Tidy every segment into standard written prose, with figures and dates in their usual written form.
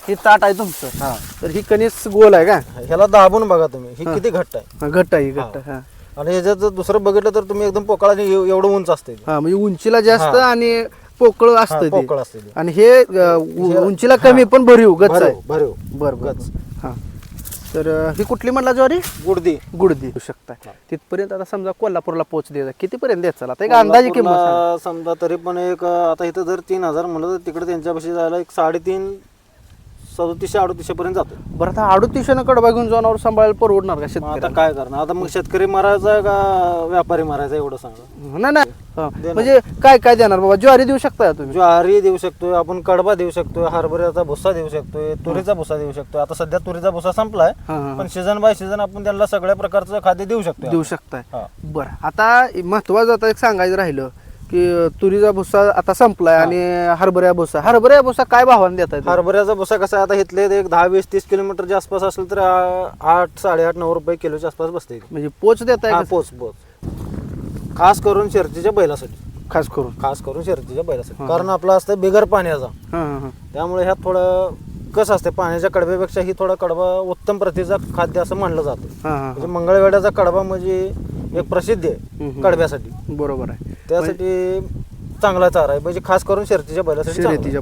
हे ताट आहे तुमचं. हा तर ही कणीस गोल आहे का? ह्याला दाबून बघा तुम्ही, ही किती घट्ट आहे. घट्ट आहे घट्ट. हा आणि ह्याच्यात जर दुसरं बघितलं तर तुम्ही एकदम पोकळा एवढं उंच असते. हा म्हणजे उंचीला जास्त आणि पोकळ असतं ते. पोकळ असते आणि हे उंचीला कमी पण भरीव गच आहे. भरीव बरं गच. हा तर ही कुठली म्हणला ज्वारी? गुडदी. गुडदी होऊ शकता. तिथपर्यंत आता समजा कोल्हापूरला पोच द्यायचा कितीपर्यंत द्यायचा आता एक अंदाजे किंमत सांगा. समजा तरी पण एक आता इथं जर 3000 म्हणलं तर तिकडे त्यांच्यापाशी जायला एक 3.5 3700-3800 पर्यंत जातो. बरं आता 3800 कडबा घेऊन जनावर सांभाळायला परवडणार का मग आता शेतकऱ्याला? काय करणार? आता मग शेतकरी मारायचा का व्यापारी मारायचा एवढं सांगा. नाही नाही हा. म्हणजे काय काय देणार बाबा? ज्वारी देऊ शकता तुम्ही? ज्वारी देऊ शकतोय आपण, कडबा देऊ शकतोय, हरभऱ्याचा भुस्सा देऊ शकतोय, तुरीचा भुस्सा देऊ शकतोय. आता सध्या तुरीचा भुस्सा संपलाय, पण सीझन बाय सीझन आपण त्यांना सगळ्या प्रकारचं खाद्य देऊ शकतो. देऊ शकताय. हा. बरं आता महत्वाचं आता एक सांगायचं राहिलं की तुरीचा भुस्सा आता संपलाय आणि हरभऱ्या भुस्सा काय भावाने देताय? हरभऱ्याचा भुस्सा कसा आहे, आता इथले एक 10-20-30 किलोमीटरच्या आसपास असेल तर 8-8.5-9 रुपये किलोच्या आसपास बसते. म्हणजे पोच देताय का? पोच खास करून शर्यतीच्या बैलासाठी. खास करून शर्यतीच्या बैलासाठी, कारण आपला असतं बिगर पाण्याचा. त्यामुळे ह्यात थोडं कसं असते, पाण्याच्या कडब्यापेक्षा ही थोडा कडबा उत्तम प्रतीचा खाद्य असं मानलं जातं. म्हणजे मंगळवेढ्याचा कडबा म्हणजे एक प्रसिद्ध आहे कडब्यासाठी. बरोबर आहे. त्यासाठी चांगला चारा आहे, म्हणजे खास करून शर्यतीच्या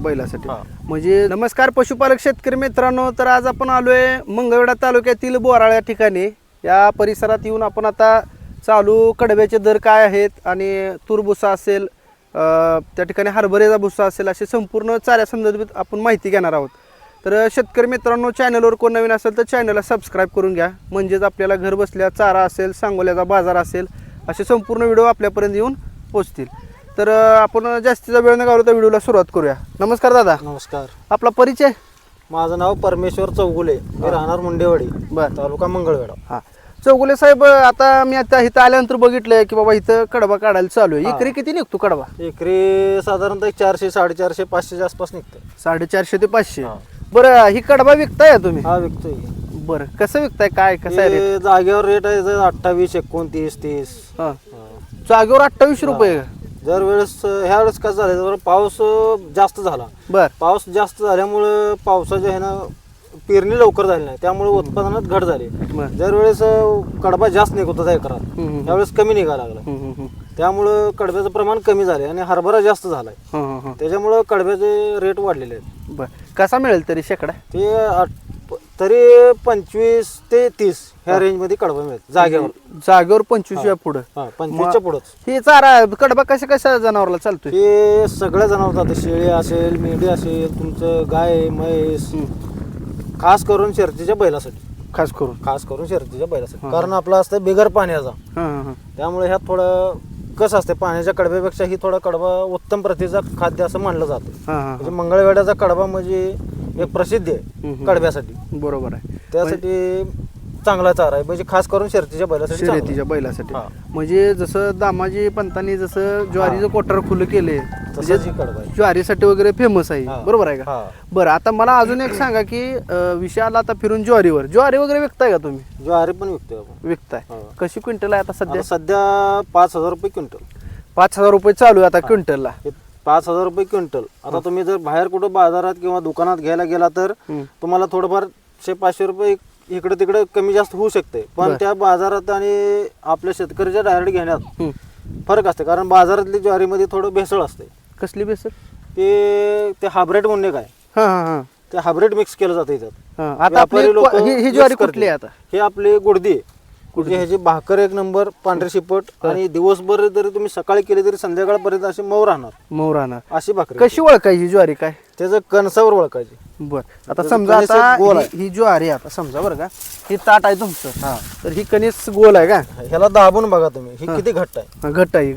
बैलासाठी. म्हणजे नमस्कार पशुपालक शेतकरी मित्रांनो, तर आज आपण आलोय मंगळवेढा तालुक्यातील बोराळ या ठिकाणी. या परिसरात येऊन आपण आता चालू कडब्याचे दर काय आहेत आणि तूर भुसा असेल, त्या ठिकाणी हरभऱ्याचा भुसा असेल, असे संपूर्ण चाऱ्या संदर्भात आपण माहिती घेणार आहोत. तर शेतकरी मित्रांनो, चॅनलवर कोण नवीन असेल तर चॅनलला सबस्क्राईब करून घ्या, म्हणजेच आपल्याला घर बसल्या चारा असेल, सांगोल्याचा बाजार असेल, असे संपूर्ण व्हिडिओ आपल्यापर्यंत येऊन पोहोचतील. तर आपण जास्तीचा वेळ न घालवता व्हिडिओला सुरुवात करूया. नमस्कार दादा. नमस्कार. आपला परिचय? माझं नाव परमेश्वर चौगुले, मी राहणार मुंडेवाडी, तालुका मंगळवेढा. हा चौगुले साहेब, आता मी आता इथं आल्यानंतर बघितलंय की बाबा इथं कडबा काढायला चालू आहे. एकरी किती निघतो कडबा? एकरी साधारणतः 400, 450, 500च्या आसपास निघतं. 450 ते 500. बरं ही कडबा विकताय तुम्ही? हा विकतोय. बरं कसं विकताय, काय कसं आहे? जागेवर रेट आहे 28, 29, 30. जागेवर 28 रुपये. दर वेळेस ह्या वेळेस कसं झालं, जर पाऊस जास्त झाला. पाऊस जास्त झाल्यामुळं पावसाच्या ह्यानं पेरणी लवकर झाली नाही, त्यामुळे उत्पादनात घट झाली. दरवेळेस कडबा जास्त निघत होता एकरात, त्यावेळेस कमी निघायला लागला. त्यामुळं कडब्याचं प्रमाण कमी झाले आणि हरभरा जास्त झालाय, त्याच्यामुळं कडब्याचे रेट वाढलेले आहेत. कसा मिळेल तरी शेकडा? ते तरी 25 ते 30 ह्या रेंज मध्ये कडबा मिळेल जागेवर 25 पुढे. 25च्या पुढंच. हे चारा कडबा कशा जनावरला चालतोय? हे सगळ्या जनावर जातं, शेळी असेल, मेंढी असेल, तुमचं गाय, म्हैस, खास करून शर्यतीच्या बैलासाठी. खास करून शर्यतीच्या बैलासाठी, कारण आपला असतं बिगर पाण्याचा. त्यामुळे ह्यात थोडं कसं असते, पाण्याच्या कडब्यापेक्षा ही थोडा कडबा उत्तम प्रतीचा खाद्य असं मानलं जातं. म्हणजे मंगळवेढ्याचा कडबा म्हणजे एक प्रसिद्ध आहे कडब्यासाठी. बरोबर आहे. त्यासाठी चांगला चारा आहे, म्हणजे खास करून शर्यतीच्या बैलासाठी. म्हणजे जसं दामाजी पंतांनी जसं ज्वारीचं कोठार खुलं केले, कडबा ज्वारीसाठी वगैरे फेमस आहे. बरोबर आहे का? बरं आता मला अजून एक सांगा की विषयाला आता फिरून ज्वारी वगैरे विकताय का तुम्ही? ज्वारी पण विकतोय आपण. विकताय. कशी क्विंटल आहे आता सध्या 5000 रुपये क्विंटल. 5000 रुपये चालू आहे आता क्विंटलला. 5000 रुपये क्विंटल. आता तुम्ही जर बाहेर कुठं बाजारात किंवा दुकानात घ्यायला गेला तर तुम्हाला थोडंफार 100-500 रुपये इकडे तिकडे कमी जास्त होऊ शकते, पण त्या बाजारात आणि आपल्या शेतकऱ्याच्या डायरेक्ट घेण्यात फरक असते, कारण बाजारातली ज्वारीमध्ये थोडं भेसळ असते. कसली भेसळ? ते हायब्रिड म्हणणे काय, ते हायब्रिड मिक्स केलं जातं याच्यात. व्यापारी लोक ही ज्वारी कुठली आहे आता? हे आपली गुडदी आहे. ह्याची भाकर एक नंबर, पांढरे शिपट, आणि दिवसभर जरी तुम्ही सकाळी केली तरी संध्याकाळपर्यंत अशी मऊ राहणार अशी भाकर. कशी ओळखायची ज्वारी? काय त्याचं कणसावर ओळखायची. बरं आता समजा आता ही ज्वारी आता समजा बरं का, ही ताट आहे तुमचं, तर ही कणीस गोल आहे का? ह्याला दाबून बघा तुम्ही, ही किती घट्ट आहे. घट्ट आहे.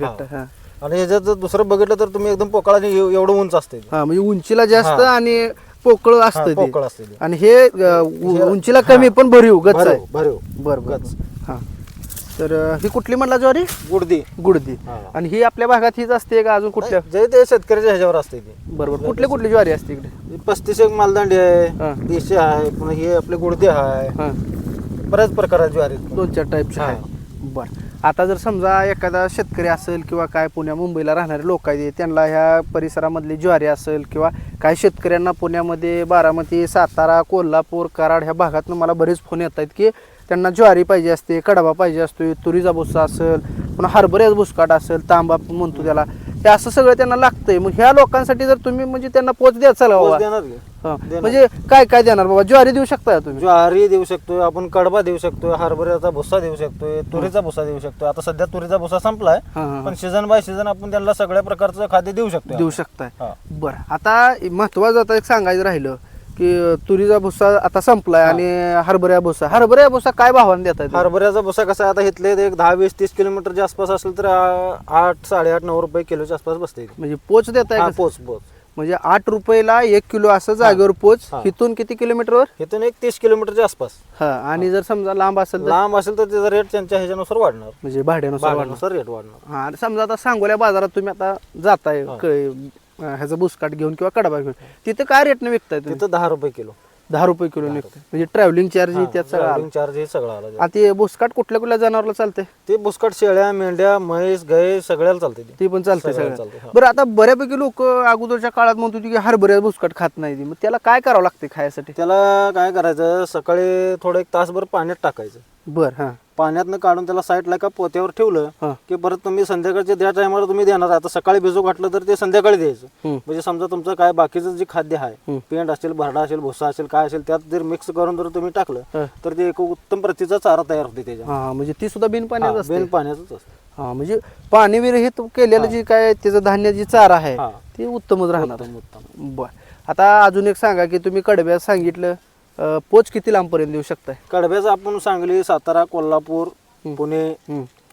आणि ह्याच्यात जर दुसरं बघितलं तर तुम्ही एकदम पोकळा एवढं उंच असते. म्हणजे उंचीला जास्त आणि पोकळ असतं, आणि हे उंचीला कमी पण भरीव गच आहे. बरोबर. तर ही कुठली म्हणला ज्वारी? गुडदी. आणि ही आपल्या भागात हीच असते का अजून कुठल्या? ते शेतकऱ्याच्या ह्याच्यावर असते ती. बरोबर. कुठली ज्वारी असते इकडे? 35 मालदांडी आहे, देशी आहे, पुन्हा ही आपली गुडदी आहे, बऱ्याच प्रकारच्या ज्वारी, 2-4 टाईपच्या आहे. बरं आता जर समजा एखादा शेतकरी असेल किंवा काय पुण्या मुंबईला राहणारे लोक आहेत, त्यांना ह्या परिसरामधली ज्वारी असेल किंवा काही शेतकऱ्यांना पुण्यामध्ये, बारामती, सातारा, कोल्हापूर, कराड ह्या भागातून मला बरेच फोन येत आहेत की त्यांना ज्वारी पाहिजे असते, कडबा पाहिजे असतो, तुरीचा भुस्सा असेल, पुन्हा हरभऱ्याचा बुसकाट असेल, तांबा म्हणतो त्याला, हे असं सगळं त्यांना लागतंय. मग ह्या लोकांसाठी जर तुम्ही म्हणजे त्यांना पोच द्यायचा पोच देणार की? म्हणजे काय काय देणार बाबा? ज्वारी देऊ शकता तुम्ही? ज्वारी देऊ शकतोय आपण, कडबा देऊ शकतोय, हरभऱ्याचा भुस्सा देऊ शकतोय, तुरीचा भुस्सा देऊ शकतोय. आता सध्या तुरीचा भुस्सा संपलाय, पण सीझन बाय सीझन आपण त्यांना सगळ्या प्रकारचं खाद्य देऊ शकतो. शकताय. बरं, आता महत्वाचं आता एक सांगायचं राहिलं की तुरीचा भुस्सा आता संपलाय आणि हरभऱ्या भुस्सा काय भावाने देतात? हरभऱ्याचा भुस्सा कसा आता इथले एक 10, 20, 30 किलोमीटरच्या आसपास असेल तर 8, 8.5, 9 रुपये किलोच्या आसपास बसते. म्हणजे पोच देताय? पोच म्हणजे 8 रुपयाला 1 किलो असं जागेवर पोच. इथून किती किलोमीटरवर? इथून एक 30 किलोमीटरच्या आसपास. आणि जर समजा लांब असेल तर त्याचा रेट त्यांच्या ह्याच्यानुसार वाढणार, म्हणजे भाड्यानुसार रेट वाढणार. समजा आता सांगोल्या बाजारात तुम्ही आता जाताय ह्याचा बुसकाट घेऊन किंवा कडबा घेऊन, तिथे काय रेटने विकताय? तिथं 10 रुपये किलो. 10 रुपये किलो विकताय, म्हणजे ट्रॅव्हलिंग चार्ज चार्ज हे सगळं आलं. आता ते बुसकाट कुठल्या कुठल्या जनावरला चालते? ते बुसकाट शेळ्या, मेंढ्या, म्हैस, गाय सगळ्याला चालते. ती पण चालते सगळं. बरं, आता बऱ्यापैकी लोक अगोदरच्या काळात म्हणत होती की हरभऱ्या बुसकाट खात नाही, मग त्याला काय करावं लागते खायसाठी? त्याला काय करायचं, सकाळी थोडं 1 तासभर पाण्यात टाकायचं. बरं, पाण्यातनं काढून त्याला साईडला का पोत्यावर ठेवलं की परत तुम्ही संध्याकाळच्या त्या टायमाला तुम्ही देणार. आता सकाळी भिजू घातलं तर ते संध्याकाळी द्यायचं. म्हणजे समजा तुमचं काय बाकीचं जे खाद्य आहे, पेंड असेल, भरडा असेल, भुसा असेल, काय असेल, त्यात जर मिक्स करून जर तुम्ही टाकलं तर ते एक उत्तम प्रतीचा चारा तयार होते त्याच्या. म्हणजे ती सुद्धा बिन पाण्याचं? बिन पाण्याचंच असतं. म्हणजे पाणी विरहित केलेलं जे काय त्याचं धान्य जी चारा आहे ते उत्तमच राहणार. बर, आता अजून एक सांगा की तुम्ही कडब्यात सांगितलं पोच किती लांब पर्यंत देऊ शकताय? कडब्याचं आपण सांगली, सातारा, कोल्हापूर, पुणे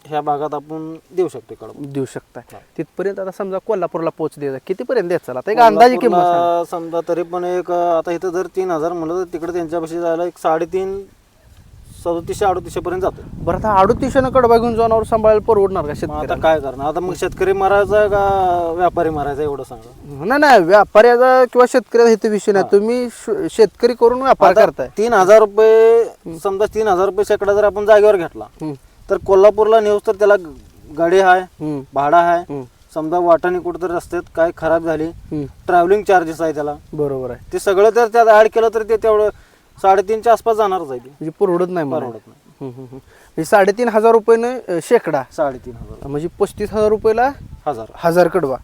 ह्या भागात आपण देऊ शकतो. कडबा देऊ शकताय तिथपर्यंत. आता समजा कोल्हापूरला पोच द्यायचा कितीपर्यंत द्यायचा? आता एक अंदाजे किंमत समजा तरी पण एक आता इथं जर 3000 म्हणलं तर तिकडे त्यांच्यापाशी जायला एक 3.5, 3700-3800 पर्यंत जातो. बरं, आता 3800 कडबा घेऊन जनावर सांभाळायला परवडणार का शेतकरी? आता काय करणार? आता मग शेतकरी मारायचा का व्यापारी मारायचा एवढं सांगा. नाही, व्यापाऱ्याचा किंवा शेतकऱ्याचा इथे विषय नाही. तुम्ही शेतकरी करून व्यापार करताय. 3000 रुपये समजा 3000 रुपये शेकडा जर आपण जागेवर घेतला तर कोल्हापूरला नेऊस तर त्याला गाडी आहे, भाडा आहे, समजा वाटाणे कुठं तर रस्त्यात काय खराब झाली, ट्रॅव्हलिंग चार्जेस आहे त्याला. बरोबर आहे. ते सगळं जर त्यात ऍड केलं तर ते तेवढं 3.5च्या आसपास जाणारच आहे. म्हणजे परवडत नाही. म्हणजे 3,500 रुपये शेकडा. 3,500 म्हणजे 35,000 रुपयाला 1000 कडबा.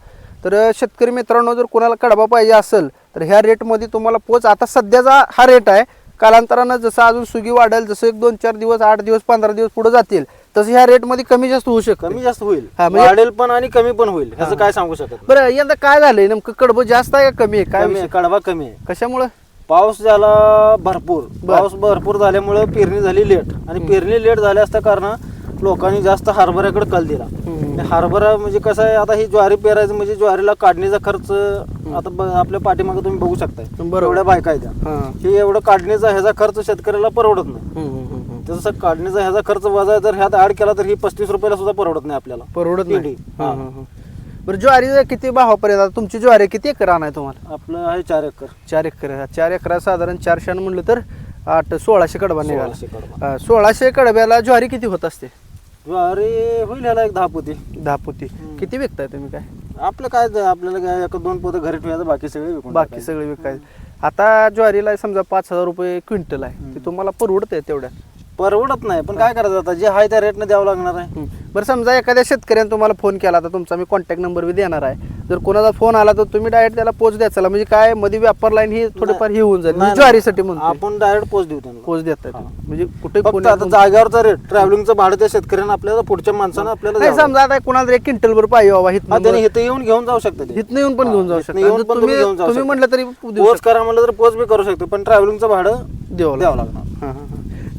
तर शेतकरी मित्रांनो, जर कोणाला कडबा पाहिजे असेल तर ह्या रेटमध्ये तुम्हाला पोच, आता सध्याचा हा रेट आहे, कालांतरानं जसं अजून सुगी वाढेल, जसं 1, 2, 4 दिवस, 8 दिवस, 15 दिवस पुढे जातील तसं ह्या रेटमध्ये कमी जास्त होऊ शकतं. कमी जास्त होईल, वाढेल पण आणि कमी पण होईल, ह्याचं काय सांगू शकत. बरं, यंदा काय झालंय नेमकं? कडबं जास्त आहे का कमी आहे? काय कडबा कमी आहे. कशामुळे? पाऊस झाला भरपूर. पाऊस भरपूर झाल्यामुळे पेरणी झाली लेट, आणि पेरणी लेट झाल्या असता कारण लोकांनी जास्त हरभऱ्याकडे कल दिला. हरभरा म्हणजे कसं आहे, आता ही ज्वारी पेरायचं म्हणजे ज्वारीला काढणीचा खर्च आता आपल्या पाठीमागे तुम्ही बघू शकताय, एवढ्या बायका आहेत त्या, हे एवढं काढणीचा ह्याचा खर्च शेतकऱ्याला परवडत नाही. तसं काढणीचा ह्याचा खर्च वजा जर ह्यात ऍड केला तर ही 35 रुपयाला सुद्धा परवडत नाही आपल्याला. परवडत नाही. बरं, ज्वारी किती भावापर्यंत? आता तुमची ज्वारी किती एकर आहे तुम्हाला? आपलं आहे 4 एकर. 4 एकर. 4 एकरात साधारण 400 म्हणलं तर 1600 कडबा निघाला. 1600 कडब्याला ज्वारी किती होत असते? ज्वारी होईल ह्याला एक 10 पोती. 10 पोती. किती विकताय तुम्ही? काय आपलं काय, आपल्याला काय 1-2 पोतं घरी ठेवायचं, बाकी सगळे विकायचं. आता ज्वारीला समजा 5000 रुपये क्विंटल आहे, ते तुम्हाला परवडतंय? तेवढ्या परवडत नाही, पण काय करायचं, आता जे आहे त्या रेटने द्यावं लागणार आहे. बरं, समजा एखाद्या शेतकऱ्याने तुम्हाला फोन केला तर तुमचा मी कॉन्टॅक्ट नंबर बी देणार आहे. जर कोणाचा फोन आला तर तुम्ही डायरेक्ट त्याला पोच द्यायचा, म्हणजे काय मध्ये व्यापार लाईन ही थोडीफार ही होऊन जाईल. ज्वारीसाठी म्हणून आपण डायरेक्ट पोच देऊ त्यांना. पोच देताय म्हणजे कुठे? आता जागेवरचा रेट, ट्रॅव्हलिंगचं भाडं त्या शेतकऱ्यानं आपल्याला, पुढच्या माणसानं आपल्याला. समजा आता कोणाला 1 क्विंटल भर पाहिजे बाबा, इथं येऊन घेऊन जाऊ शकते, इथनं येऊन पण घेऊन जाऊ शकतो. तुम्ही म्हटलं तरी पोच करा म्हणलं तर पोच बी करू शकतो, पण ट्रॅव्हलिंगचं भाडं द्यावं लागणार.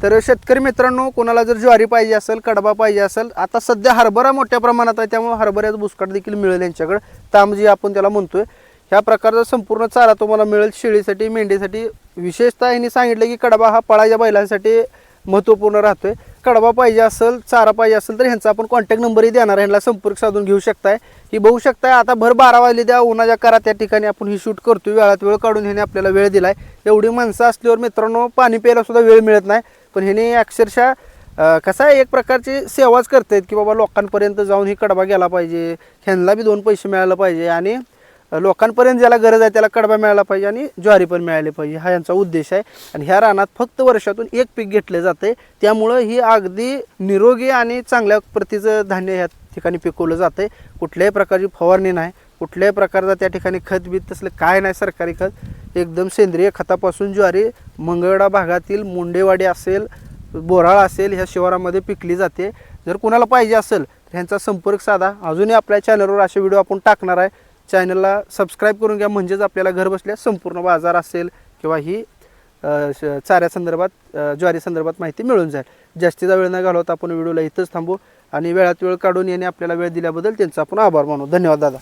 तर शेतकरी मित्रांनो, कोणाला जर ज्वारी पाहिजे असेल, कडबा पाहिजे असेल, आता सध्या हरभरा मोठ्या प्रमाणात आहे, त्यामुळे हरभऱ्याचं बुसकाट देखील मिळेल यांच्याकडे. तांब जी आपण त्याला म्हणतोय, ह्या प्रकारचा संपूर्ण चारा तुम्हाला मिळेल शेळीसाठी, मेंढीसाठी. विशेषतः यांनी सांगितलं की कडबा हा पळाच्या बैलांसाठी महत्त्वपूर्ण राहतोय. कडबा पाहिजे असेल, चारा पाहिजे असेल तर ह्यांचा आपण कॉन्टॅक्ट नंबरही देणार आहे, ह्यांना संपर्क साधून घेऊ शकताय. ही बघू शकताय, आता भर 12 वाजले, त्या उन्हाच्या करा त्या ठिकाणी आपण ही शूट करतोय. वेळात वेळ काढून ह्याने आपल्याला वेळ दिलाय. एवढी माणसं असल्यावर मित्रांनो पाणी प्यायला सुद्धा वेळ मिळत नाही, पण ह्याने अक्षरशः कसं आहे, एक प्रकारची सेवाच करतायत की बाबा लोकांपर्यंत जाऊन ही कडबा गेला पाहिजे, ह्यांना बी 2 पैसे मिळायला पाहिजे आणि लोकांपर्यंत ज्याला गरज आहे त्याला कडबा मिळाला पाहिजे आणि ज्वारी पण मिळाली पाहिजे, हा यांचा उद्देश आहे. आणि ह्या रानात फक्त वर्षातून एक पीक घेतले जाते, त्यामुळं ही अगदी निरोगी आणि चांगल्या प्रतीचं धान्य ह्या ठिकाणी पिकवलं जाते. कुठल्याही प्रकारची फवारणी नाही, कुठल्याही प्रकारचा त्या ठिकाणी खत बीत तसलं काय नाही, सरकारी खत, एकदम सेंद्रिय खतापासून ज्वारी मंगळवेढा भागातील मुंडेवाडी असेल, बोराळा असेल, ह्या शिवारामध्ये पिकली जाते. जर कुणाला पाहिजे असेल तर ह्यांचा संपर्क साधा. अजूनही आपल्या चॅनलवर असे व्हिडिओ आपण टाकणार आहे, चॅनलला सबस्क्राईब करून घ्या, म्हणजेच आपल्याला घर बसल्या संपूर्ण बाजार असेल किंवा ही चाऱ्यासंदर्भात ज्वारी संदर्भात माहिती मिळून जाईल. जास्तीचा वेळ न घालवता आपण व्हिडिओला इथंच थांबू आणि वेळात वेळ काढून याने आपल्याला वेळ दिल्याबद्दल त्यांचा आपण आभार मानू. धन्यवाद दादा.